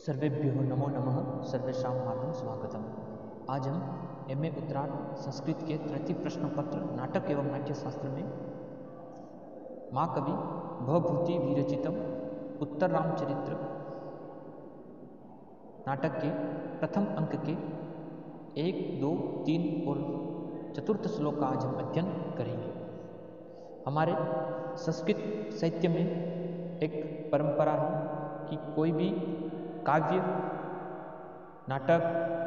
सर्वेभ्यो नमो नमः। सर्वेषां हार्दं स्वागतम। आज हम एमए उत्तरार्ध संस्कृत के तृतीय प्रश्न पत्र नाटक एवं नाट्यशास्त्र में महाकवि भवभूति विरचितम उत्तर रामचरित्र नाटक के प्रथम अंक के 1, 2, 3 और चतुर्थ श्लोक का आज हम अध्ययन करेंगे। हमारे संस्कृत साहित्य में एक परंपरा है कि कोई भी काव्य, नाटक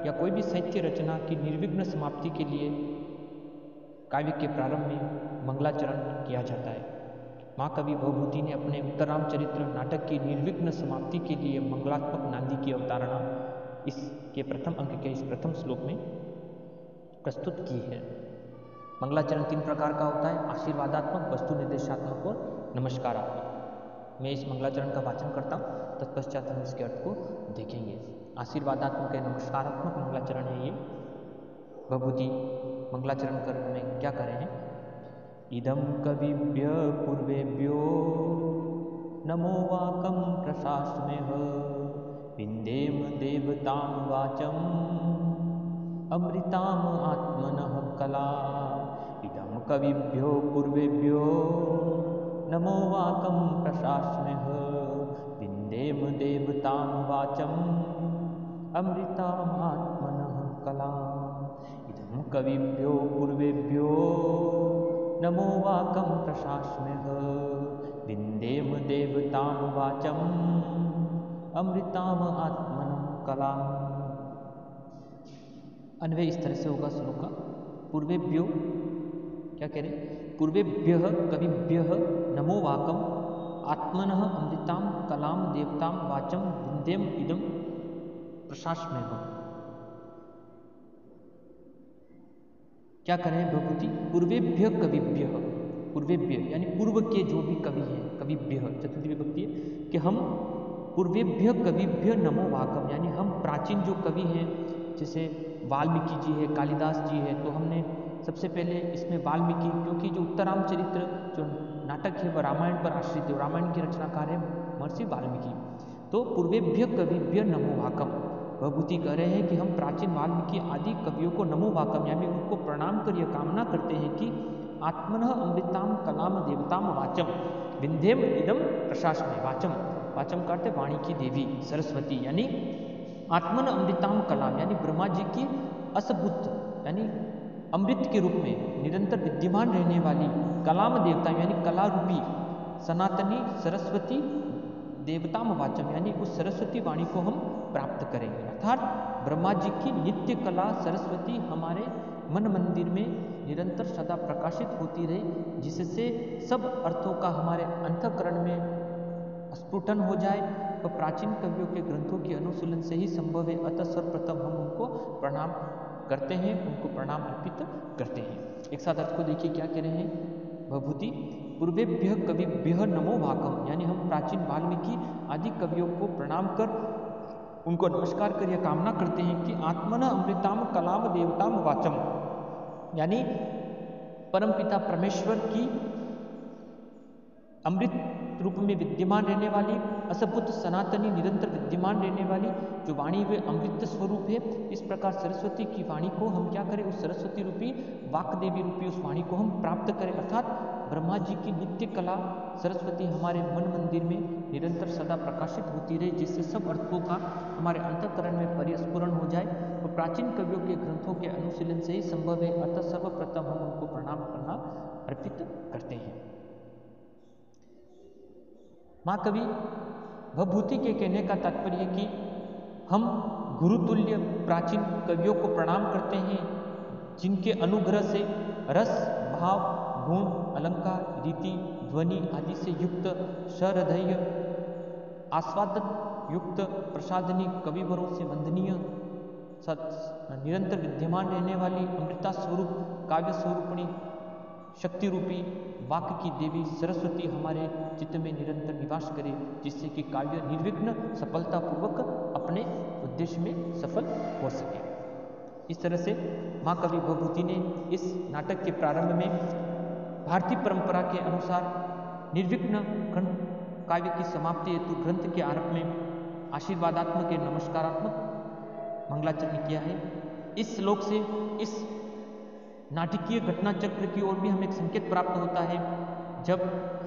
या कोई भी साहित्य रचना की निर्विघ्न समाप्ति के लिए काव्य के प्रारंभ में मंगलाचरण किया जाता है। महाकवि भवभूति ने अपने उत्तर रामचरित्र नाटक की निर्विघ्न समाप्ति के लिए मंगलात्मक नांदी की अवतारणा इसके प्रथम अंक के इस प्रथम श्लोक में प्रस्तुत की है। मंगलाचरण 3 प्रकार का होता है: आशीर्वादात्मक, वस्तु निर्देशात्मक और नमस्कारात्मक। मैं इस मंगलाचरण का वाचन करता हूँ, तत्पश्चात हम इसके अर्थ को देखेंगे। आशीर्वादात्मक या नमस्कारात्मक मंगलाचरण है ये। भवभूति मंगलाचरण कर में क्या करें हैं? इदं कविभ्य पूर्वेभ्यो नमो वाकं प्रशास्म्यः विन्देम देवतां वाचं अमृताम् आत्मनः कला। इदं कविभ्यो पूर्वेभ्यो नमो वाकं प्रशास्म्यः विन्देम देवतां वाचं अमृताम् आत्मनः कला। इदं कविभ्यो पूर्वेभ्यो नमो वाकं प्रशास्म्यः विन्देम देवतां वाचं अमृताम् आत्मनः कला। अन्वय इस तरह से होगा श्लोक का। पूर्वेभ्यो क्या कह रहे? पूर्वेभ्यः कविभ्यः नमो वाकं आत्मनः अमृतां कलां देवतां वाचं विन्देम इदं प्रशास्म्यः। क्या करें भवभूति? पूर्वेभ्य कविभ्य, पूर्वेभ्य यानी पूर्व के जो भी कवि हैं, कविभ्य चतुर्थी विभक्ति है कि हम पूर्वेभ्य कविभ्य नमो वाकम, यानी हम प्राचीन जो कवि हैं जैसे वाल्मीकि जी है, कालिदास जी है, तो हमने सबसे पहले इसमें वाल्मीकि, क्योंकि जो उत्तर रामचरित्र जो नाटक है वह रामायण पर आश्रित है, रामायण के रचनाकार है महर्षि वाल्मीकि। तो पूर्वेभ्य कविभ्य नमो वाकम, भवभूति कह रहे हैं कि हम प्राचीन वाल्मीकि आदि कवियों को नमो वाकम यानी उनको प्रणाम कर यह कामना करते हैं कि आत्मनः अमृताम कलाम देवताम वाचम विन्देम इदम प्रशास्म्यः। वाचम, वाचम करते वाणी की देवी सरस्वती, यानी आत्मन अमृताम कलाम यानी ब्रह्मा जी की असभूत यानी अमृत के रूप में निरंतर विद्यमान रहने वाली कलाम देवता यानी कला रूपी सनातनी सरस्वती देवताम वाचम यानी उस सरस्वती वाणी को हम प्राप्त करेंगे। अर्थात ब्रह्मा जी की नित्य कला सरस्वती हमारे मन मंदिर में निरंतर सदा प्रकाशित होती रहे, जिससे सब अर्थों का हमारे अंतःकरण में स्फुटन हो जाए। वह प्राचीन कवियों के ग्रंथों के अनुशीलन से ही संभव है। अतः सर्वप्रथम हम उनको प्रणाम करते हैं, उनको प्रणाम अर्पित करते हैं। एक साथ अर्थ को देखिए क्या कह रहे हैं भवभूति? पूर्वेभ्य कविभ्य नमो वाकम यानी हम प्राचीन वाल्मीकि आदि कवियों को प्रणाम कर उनको नमस्कार कर यह कामना करते हैं कि आत्मना अमृताम कलाम देवताम वाचम यानी परमपिता परमेश्वर की अमृत रूप में विद्यमान रहने वाली असभूत सनातनी निरंतर विद्यमान रहने वाली जो वाणी वे अमृत स्वरूप है। इस प्रकार सरस्वती की वाणी को हम क्या करें? उस सरस्वती रूपी वाक देवी रूपी उस वाणी को हम प्राप्त करें। अर्थात ब्रह्मा जी की नित्य कला सरस्वती हमारे मन मंदिर में निरंतर सदा प्रकाशित होती रहे, जिससे सब अर्थों का हमारे अंतःकरण में परिस्फुरण हो जाए। वो प्राचीन कवियों के ग्रंथों के अनुशीलन से ही संभव है। अतः सर्वप्रथम हम उनको प्रणाम करना अर्पित करते हैं। महाकवि भवभूति के कहने का तात्पर्य कि हम गुरुतुल्य प्राचीन कवियों को प्रणाम करते हैं, जिनके अनुग्रह से रस, भाव, गुण, अलंकार, रीति, ध्वनि आदि से युक्त सहृदय आस्वादन युक्त प्रसादनी कविवरों से वंदनीय निरंतर विद्यमान रहने वाली अमृता स्वरूप काव्य स्वरूपणी शक्ति रूपी वाक्य की देवी सरस्वती हमारे चित्त में निरंतर निवास करे, जिससे कि काव्य निर्विघ्न सफलतापूर्वक अपने उद्देश्य में सफल हो सके। इस तरह से महाकवि भवभूति ने इस नाटक के प्रारंभ में भारतीय परंपरा के अनुसार निर्विघ्न काव्य की समाप्ति हेतु ग्रंथ के आरंभ में आशीर्वादात्मक एवं नमस्कारात्मक मंगलाचरण किया है। इस श्लोक से इस नाटकीय घटना चक्र की ओर भी हमें एक संकेत प्राप्त होता है। जब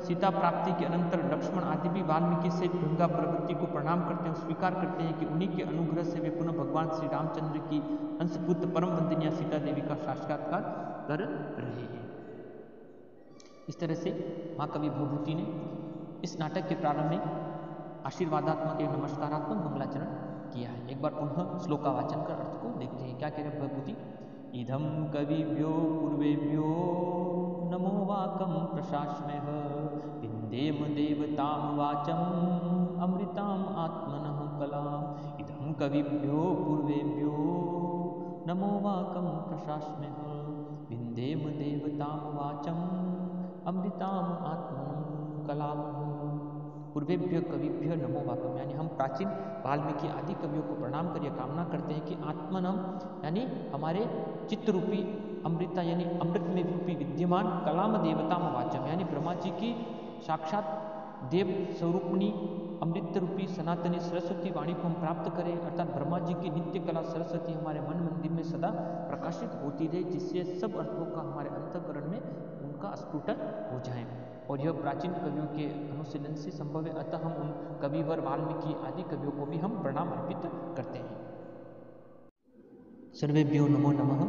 सीता प्राप्ति के अनंतर लक्ष्मण आदि भी वाल्मीकि से गंगा प्रवृत्ति को प्रणाम करते हैं, स्वीकार करते हैं कि उन्हीं के अनुग्रह से वे पुनः भगवान श्री रामचंद्र की अंशपुत्र परम वंदनीय सीता देवी का साक्षात्कार कर रहे हैं। इस तरह से महाकवि भवभूति ने इस नाटक के प्रारंभ में आशीर्वादात्मक एवं नमस्कारात्मक मंगलाचरण किया है। एक बार पुनः श्लोकावाचन कर अर्थ को देखते हैं। क्या कह रहे हैं भवभूति? इदं कविभ्यो पूर्वेभ्यो नमो वाकं प्रशास्मः विन्देम देवतां वाचं अमृताम् आत्मनः कलाम्। इदं कविभ्यो पूर्वेभ्यो नमो वाकं प्रशास्मः विन्देम देवतां वाचं अमृताम् आत्मनं कलाम्। पूर्वेभ्य कविभ्य नमो वाकम, यानी हम प्राचीन वाल्मीकि आदि कवियों को प्रणाम कर कामना करते हैं कि आत्मनम यानी हमारे चित्त रूपी अमृता यानी अमृत में रूपी विद्यमान कलाम देवता वाचम यानी ब्रह्मा जी की साक्षात देव स्वरूपणी अमृत रूपी सनातनी सरस्वती वाणी को हम प्राप्त करें, अर्थात ब्रह्मा जी की नित्य कला सरस्वती हमारे मन मंदिर में सदा प्रकाशित होती रहे, जिससे सब अर्थों का हमारे अंतःकरण में उनका स्फुटन हो जाए। और यह प्राचीन कवियों के अनुशीलन से संभव है, अतः हम उन कविवर वाल्मीकि आदि कवियों को भी हम प्रणाम अर्पित करते हैं। सर्वेभ्यो नमो नमः।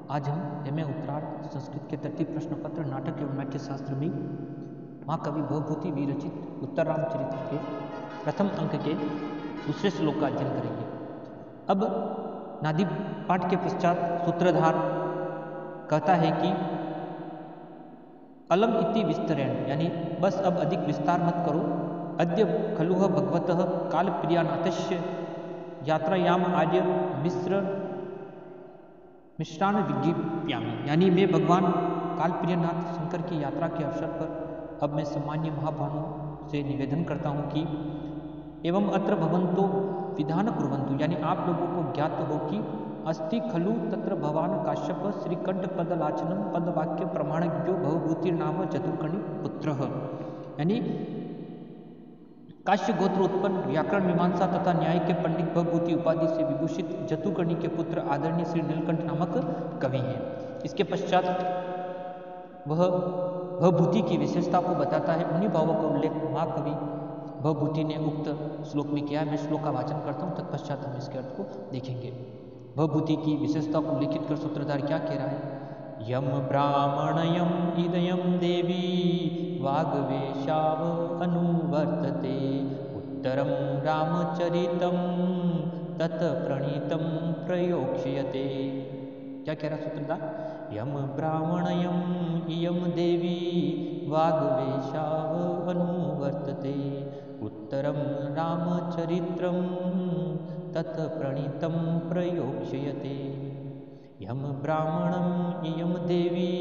आज हम एमए उत्तरार्ध संस्कृत के तरतीब प्रश्न पत्र नाटक एवं नाट्य शास्त्र में महाकवि भवभूति विरचित उत्तर रामचरित्र के प्रथम अंक के दूसरे श्लोक का अध्ययन करेंगे। अब नादि पाठ के पश्चात सूत्रधार कहता है कि अलम इति विस्तरेण, यानी बस अब अधिक विस्तार मत करो। अद्य खलुह भगवतः काल प्रियानाथस्य यात्रायाम आर्य मिश्रान विज्ञाप्यामि, यानी मैं भगवान काल प्रियनाथ शंकर की यात्रा के अवसर पर अब मैं सामान्य महाभानु से निवेदन करता हूँ कि एवं अत्र भवन्तो विधान कुर्वन्तु, यानी आप लोगों को ज्ञात हो कि अस्ति खलु तत्र भवान काश्यप श्रीकंठ पदलाचनम पदवाक्य प्रमाणज्ञो भवभूतिर्नाम चतुर्कणी पुत्रः, यानी काश्य गोत्र उत्पन्न व्याकरण मीमांसा तथा न्याय के पंडित भवभूति उपाधि से विभूषित जतुकर्णी के पुत्र आदरणीय श्री नीलकंठ नामक कवि हैं। इसके पश्चात वह भवभूति की विशेषता को बताता है। उन्हीं भावों का उल्लेख महाकवि भवभूति ने उक्त श्लोक में किया है। मैं श्लोक का वाचन करता हूँ, तत्पश्चात हम इसके अर्थ को देखेंगे। भवभूति की विशेषता को उल्लेखित कर सूत्रधार क्या कह रहा है? यम ब्राह्मणयम इदयम देवी वाग्वेशाव अनुवर्तते उत्तरम रामचरितम तत प्रणीतम प्रयोक्ष्यते। क्या कह रहा सूत्रधार? यम ब्राह्मणयम इयम देवी वाग्वेशाव अनुवर्तते उत्तरम रामचरित्रम तत प्रणीतम प्रयोक्ष्यते। यम ब्राह्मणम इयम देवी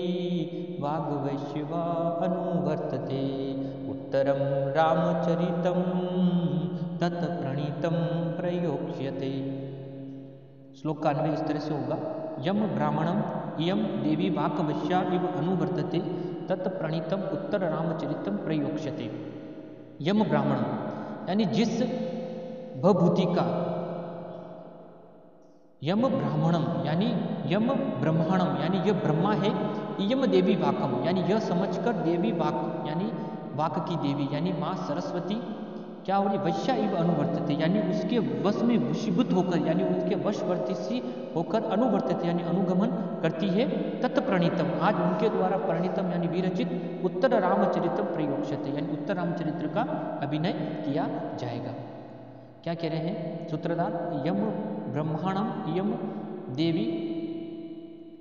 वाग्वैश्यवा अनुवर्तते उत्तरम रामचरितम तत प्रणीतम प्रयोक्ष्यते। श्लोक का अन्वय इस तरह से होगा। यम ब्राह्मणम इयम देवी वाग्वैश्या इव अनुवर्तते तत प्रणीतम उत्तर रामचरितम प्रयोक्ष्यते। यम ब्राह्मणम यानी जिस भवभूति का यम ब्राह्मणम यानी यम ब्रह्मणम यानी यह ब्रह्मा है, यम देवी वाकम यानी यह समझकर देवी वाक यानी वाक की देवी यानी माँ सरस्वती क्या हो रही वैश्या इव अनुवर्तते यानी उसके वश में वशीभूत होकर यानी उसके वशवर्ती सी होकर अनुवर्तते यानी अनुगमन करती है। तत् प्रणीतम आज उनके द्वारा प्रणीतम यानी विरचित उत्तर रामचरितम प्रयोक्ष्यते यानी उत्तर रामचरित्र का अभिनय किया जाएगा। क्या कह रहे हैं सूत्रधार? यम ब्रह्माणम यम देवी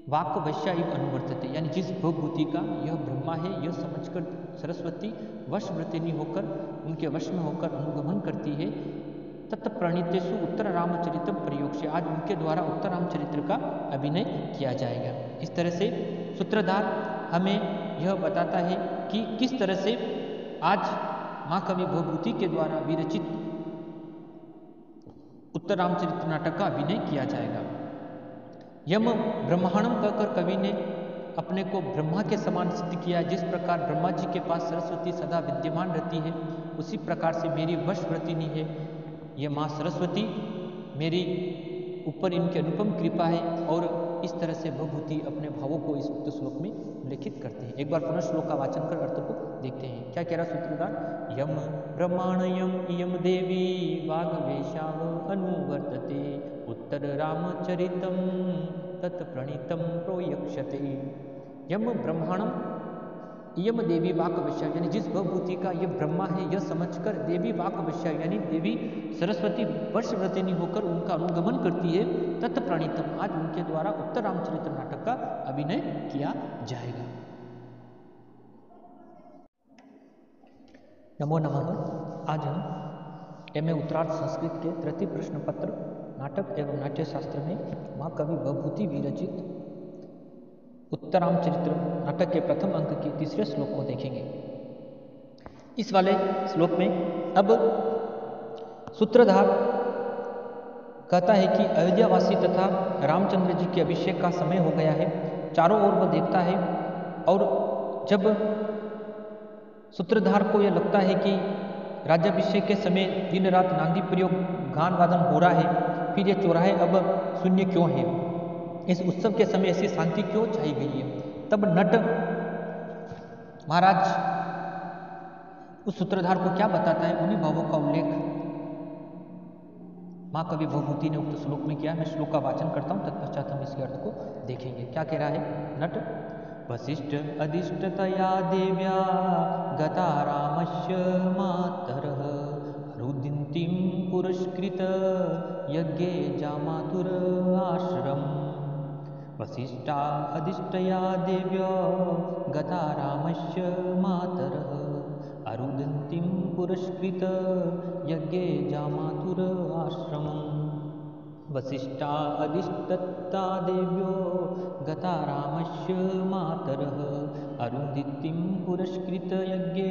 वाक वैश्या इव अनुवर्तते यानी जिस भवभूति का यह ब्रह्मा है यह समझकर सरस्वती वशव्रतिनी होकर उनके वश में होकर अनुगमन करती है। तत् प्रणीतेषु उत्तर रामचरितम प्रयोक्ष्य आज उनके द्वारा उत्तर रामचरित्र का अभिनय किया जाएगा। इस तरह से सूत्रधार हमें यह बताता है कि किस तरह से आज महाकवि भवभूति के द्वारा विरचित उत्तर रामचरित्र नाटक का अभिनय किया जाएगा। यम ब्रह्मांडम कहकर कवि ने अपने को ब्रह्मा के समान सिद्ध किया। जिस प्रकार ब्रह्मा जी के पास सरस्वती सदा विद्यमान रहती है उसी प्रकार से मेरी वशव्रतिनी है ये माँ सरस्वती मेरी ऊपर इनकी अनुपम कृपा है, और इस तरह से भवभूति अपने भावों को इस उक्त श्लोक में उल्लेखित करते हैं। एक बार पुनः श्लोक का वाचन कर अर्थ को देखते हैं। क्या कह रहा सूत्रधार? यम ब्रह्माणयम इयम देवी वागवेशाव अनुवर्तते उत्तर रामचरितम तत्प्रणीतम प्रोयक्षते। यम ब्रह्माणम इयम देवी वाकवश्या, यानी जिस भवभूति का यह ब्रह्मा है यह समझकर देवी वाकवश्या यानी देवी सरस्वती वर्षव्रतिनी होकर उनका अनुगमन करती है। तत्प्रणीतम, आज उनके द्वारा उत्तर रामचरित्र नाटक का अभिनय किया जाएगा। नमो नमः। आज हम एमए उत्तरार्ध संस्कृत के तृतीय प्रश्न पत्र नाटक एवं नाट्य शास्त्र में महाकवि भवभूति विरचित उत्तरामचरित्र नाटक के प्रथम अंक के तीसरे श्लोक को देखेंगे। इस वाले श्लोक में अब सूत्रधार कहता है कि अयोध्यावासी तथा रामचंद्र जी के अभिषेक का समय हो गया है। चारों ओर वह देखता है, और जब सूत्रधार को यह लगता है कि राज्याभिषेक के समय दिन रात नांदी प्रयोग गान वादन हो रहा है, फिर यह चौराहे अब शून्य क्यों है, इस उत्सव के समय ऐसी शांति क्यों छाई गई है, तब नट महाराज उस सूत्रधार को क्या बताता है, उन्हीं भावों का उल्लेख महाकवि भवभूति ने उक्त श्लोक में किया। मैं श्लोक का वाचन करता हूँ, तत्पश्चात हम इसके अर्थ को देखेंगे। क्या कह रहा है नट? वसिष्ठ अधिष्ठतया देव्या गता रामस्य मातरः रुदिन्तीं पुरस्कृत यज्ञे जामातुर आश्रम। वसिष्ठा अधिष्ठया देव्या गता रामस्य मातरः अरुदन्तीं पुरस्कृत यज्ञे जामातुर आश्रमम्। वसिष्ठा अधिष्ठता देव्यो गता रामस्य मातरः अरुन्धतीं पुरस्कृत यज्ञे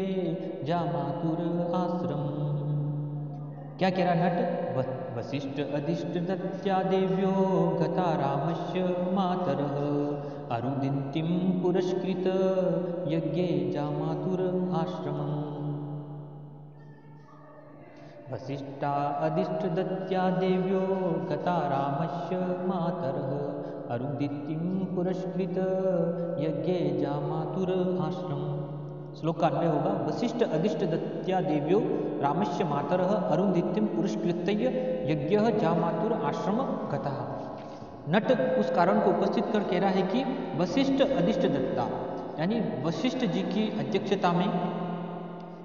जामातुर आश्रमम्। क्या कह रहा नट? वसिष्ठ अधिष्ठत्या देव्यो गता रामस्य मातरः अरुन्धतीं पुरस्कृत यज्ञे जामातुर आश्रमम्। वसिष्ठा अधिष्ठत्या देव्यो गता रामस्य मातरः अरुन्धतीं पुरस्कृत यज्ञे जामातुर आश्रमम्। श्लोक का अन्वय होगा। वसिष्ठ अधिष्ठत्या देव्यो रामस्य मातरः अरुन्धतीं पुरस्कृत्य यज्ञ जामातुर आश्रम गतः। नट उस कारण को उपस्थित कर कह रहा है कि वशिष्ठ अधिष्ठदत्ता यानी वशिष्ठ जी की अध्यक्षता में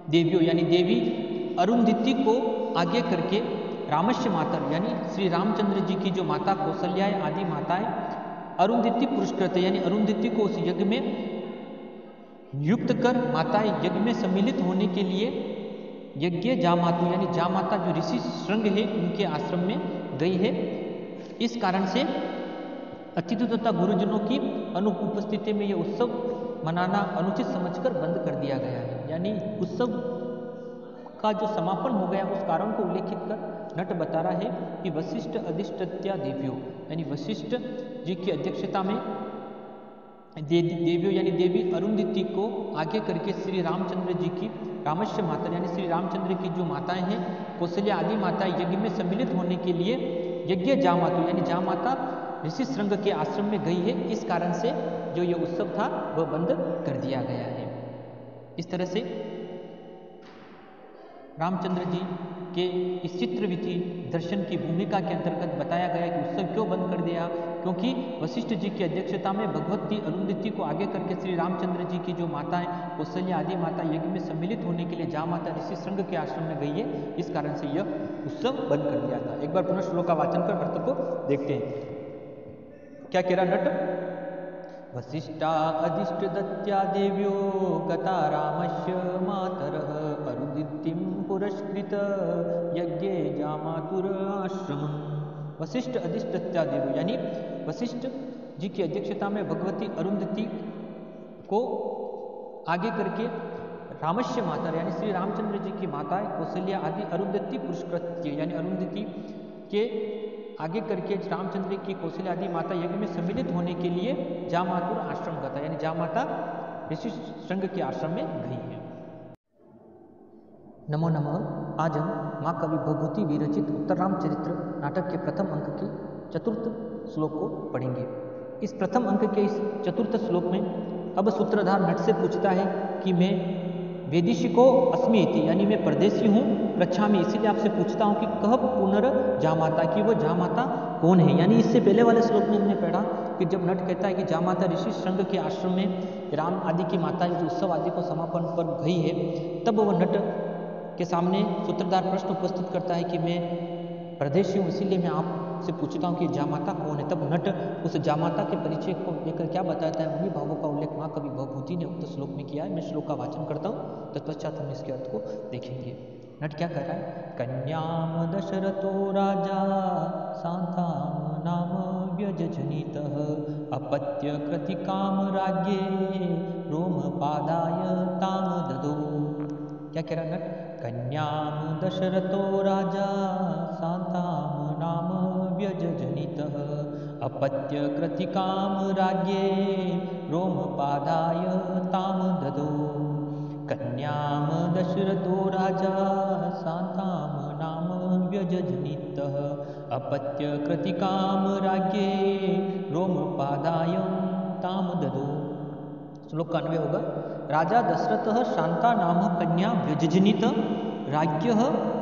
देवियों यानी देवी अरुंधति को आगे करके रामस्य मातर यानी श्री रामचंद्र जी की जो माता कौशल्या आदि माताएं अरुंधति पुरस्कृत यानी अरुंधति को उस यज्ञ में नियुक्त कर माताएं यज्ञ में सम्मिलित होने के लिए यज्ञ जामातु यानी जामाता जो ऋषि श्रृंग है उनके आश्रम में गई है। इस कारण से अतिथि तथा गुरुजनों की अनुपस्थिति में यह उत्सव मनाना अनुचित समझकर बंद कर दिया गया है। यानी उत्सव का जो समापन हो गया उस कारण को उल्लेखित कर नट बता रहा है कि वशिष्ठ अधिष्ठत्या देवियों यानी वशिष्ठ जी की अध्यक्षता में देवियों यानी देवी अरुंधति को आगे करके श्री रामचंद्र जी की रामस्य माता यानी श्री रामचंद्र की जो माताएं हैं कौशल्या आदि माताएं यज्ञ में सम्मिलित होने के लिए यज्ञ जामातु यानी जामाता ऋषि श्रृंग के आश्रम में गई है। इस कारण से जो ये उत्सव था वह बंद कर दिया गया है। इस तरह से रामचंद्र जी के इस चित्रविधि दर्शन की भूमिका के अंतर्गत बताया गया कि उत्सव क्यों बंद कर दिया, क्योंकि वशिष्ठ जी की अध्यक्षता में भगवती अरुंधति को आगे करके श्री रामचंद्र जी की जो माताएं कौशल्या आदि माता यज्ञ में सम्मिलित होने के लिए जहाँ माता ऋषि श्रृंग के आश्रम में गई है, इस कारण से यह उत्सव बंद कर दिया था। एक बार पुनः श्लोक का वाचन कर अर्थ को देखते हैं। क्या कह रहा नट? वसिष्ठा अधिष्ठत्या देव्यो गता रामस्य मातरः अरुन्धतीं पुरस्कृत यज्ञे जामातुर आश्रमम्। वशिष्ठ अधिष्ठत्या देव्यो यानी वशिष्ठ जी की अध्यक्षता में भगवती अरुंधति को आगे करके रामस्य माता यानी श्री रामचंद्र जी की माताएं कौशल्या आदि अरुंधति पुरस्कृत यानी अरुंधति के आगे करके रामचंद्र की कौशल्या आदि माता यज्ञ में सम्मिलित होने के लिए जामातुर आश्रम गता यानी जामाता ऋषि श्रृंग के आश्रम में गई है। नमो नमः। आज हम माँ कवि भभूति विरचित उत्तरराम चरित्र नाटक के प्रथम अंक के चतुर्थ श्लोक को पढ़ेंगे। इस प्रथम अंक के इस चतुर्थ श्लोक में अब सूत्रधार नट से पूछता है कि मैं वेदिशिको अस्मि इति, यानी मैं परदेशी हूँ, पृच्छामि, इसीलिए आपसे पूछता हूँ कि कह पुनर्जामाता, कि वह जामाता कौन है। यानी इससे पहले वाले श्लोक में हमने पढ़ा कि जब नट कहता है कि जामाता ऋषि श्रृंग के आश्रम में राम आदि की माता जो उत्सव आदि को समापन पर गई है, तब वह नट के सामने सूत्रधार प्रश्न उपस्थित करता है कि मैं परदेशी हूँ, इसीलिए मैं आपसे पूछता हूँ कि जामाता कौन है। तब नट उस जामाता के परिचय को लेकर क्या बताता है, उन्हीं भावों का उल्लेख माँ कवि भभूति ने उक्त श्लोक में किया है। मैं श्लोक का वाचन करता हूँ, तत्पश्चात हम इसके अर्थ को देखेंगे। नट क्या कह रहा है, कन्याम दशरथो राजा शांताम नाम व्यजनितः अपत्य कृतिकाम राज्ञे रोम पादाय ताम ददो। क्या कह रहा नट, कन्याम दशरथो राजा शांताम नाम व्यजनितः अपत्य कृतिकाम राज्ञे रोम पादाय ताम ददो। कन्याम दशरथो राजा शांताम नाम व्यजनितः अपत्य कृतिकाम राज्ञे रोम पादाय ताम ददो। श्लोक का अन्वय होगा, राजा दशरथ शांता नाम कन्या व्यजनित राज्ञ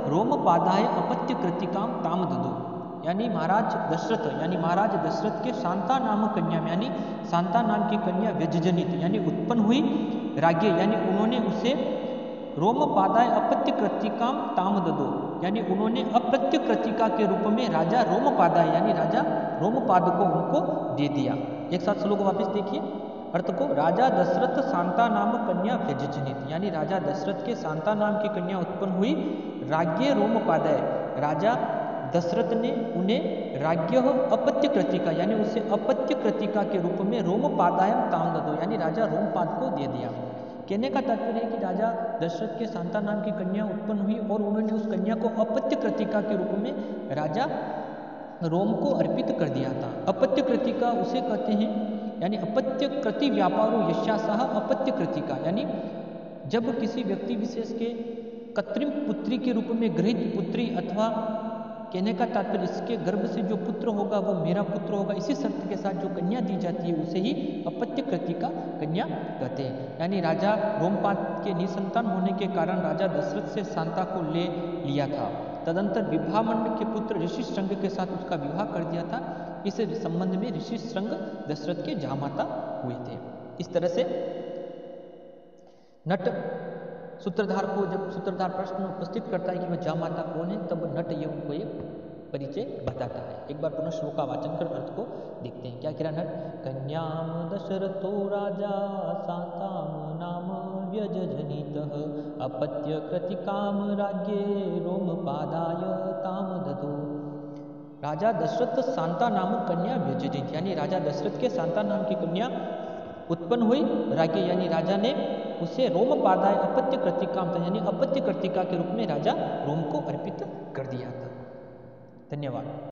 रोमपादाय अपत्य कृतिकाम ताम ददो। यानी महाराज दशरथ के शांता नाम कन्या, यानी शांता नाम की कन्या व्यजनित यानी उत्पन्न हुई, राज्ञ यानी उन्होंने उसे रोमपादाय अपत्य कृतिकाम ताम ददो, यानी उन्होंने अपत्य कृतिका के रूप में राजा रोमपादाय यानी राजा रोमपाद को उनको दे दिया। एक साथ श्लोक वापस देखिए अर्थ को, राजा दशरथ शांता नाम कन्या व्यजनित, यानी राजा दशरथ के शांता नाम की कन्या उत्पन्न हुई, राज्ञ रोमपादाय, राजा दशरथ ने उन्हें राज्ञ अपत्य कृतिका यानी उसे अपत्य कृतिका के रूप में रोमपादाय ताम ददो, यानी राजा रोमपाद को दे दिया। कहने का तात्पर्य है कि राजा दशरथ के शांता नाम की कन्या उत्पन्न हुई और उन्होंने उस कन्या को अपत्य कृतिका के रूप में राजा रोम को अर्पित कर दिया था। अपत्य कृतिका उसे कहते हैं, यानी अपत्य कृति व्यापारो यशासह अपत्य कृतिका, यानी जब किसी व्यक्ति विशेष के कृत्रिम पुत्री के रूप में ग्रहित पुत्री, अथवा कहने का तात्पर्य इसके गर्भ से जो पुत्र होगा वो मेरा पुत्र होगा, इसी शर्त के साथ जो कन्या दी जाती है उसे ही अपत्य कृतिका कन्या कहते हैं। यानी राजा रोमपाद के निसंतान होने के कारण राजा दशरथ से शांता को ले लिया था। तदंतर विभामंड के पुत्र ऋषि श्रृंग के साथ उसका विवाह कर दिया था। इस संबंध में ऋषि श्रृंग दशरथ के जामाता हुए थे। इस तरह से नट सूत्रधार को, जब सूत्रधार प्रश्न उपस्थित करता है कि वह जामाता कौन है, तब नट ये उनको एक परिचय बताता है। एक बार पुनः श्लोक का वाचन कर अर्थ को देखते हैं। क्या कह रहा नट, कन्याम दशरथो राजा शांताम नाम व्यजनितः अपत्य कृतिकाम राज्ञे रोमपादाय ताम ददो। राजा दशरथ शांता नाम कन्या व्यजनित, यानी राजा दशरथ के शांता नाम की कन्या उत्पन्न हुई, राज्ञ यानी राजा ने उसे रोमपादाय अपत्य कृतिकाम था, यानी अपत्य कृतिका के रूप में राजा रोम को अर्पित कर दिया था। धन्यवाद।